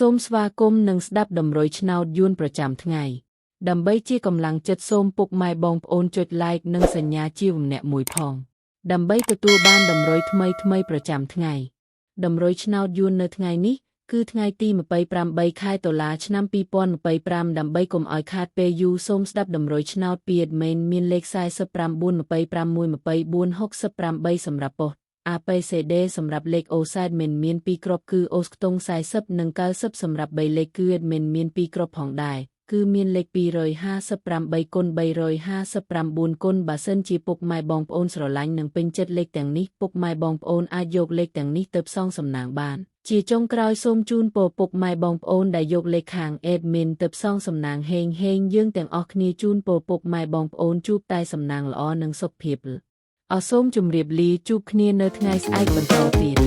សូមស្វាគមន៍និងស្ដាប់ដំរុយឆ្នោតយួនប្រចាំថ្ងៃដើម្បីជាកម្លាំងចិត្តសូមពុកម៉ែបងប្អូនចុច like និងសញ្ញាជាវម្នាក់មួយផងដើម្បីទទួលបានដំរុយថ្មីប្រចាំថ្ងៃដំរុយឆ្នោតយួននៅថ្ងៃនេះគឺថ្ងៃទី28ខែតុលាឆ្នាំ2025ដើម្បីកុំឲ្យខាតពេលយូរសូមស្ដាប់ដំរុយឆ្នោតពី admin មានលេខ49 25 24 68សម្រាប់ប៉ុស្តិ៍ABCD សម្រាប់លេខ OSIDE មាន2គ្រាប់គឺ OS ខ្ទង់40និង90សម្រាប់3លេខគឺ admin មាន2គ្រាប់ផងដែរគឺមានលេខ258គុណ359គុណបើសិនជាពុកម៉ែបងប្អូនស្រឡាញ់និងពេញចិត្តលេខទាំងនេះពុកម៉ែបងប្អូនអាចយកលេខទាំងនេះទៅផ្សងសំណាងបានជាចុងក្រោយសូមជូនពរពុកម៉ែបងប្អូនដែលយកលេខខាង admin ទៅផ្សងសំណាងហេងយើងទាំងអស់គ្នាជូនពរពុកម៉ែបងប្អូនជួបតែសំណាងល្អនិងសុខភាពអសូមជម្រាបលាជួបគ្នានៅថ្ងៃស្អែកបន្តទៀត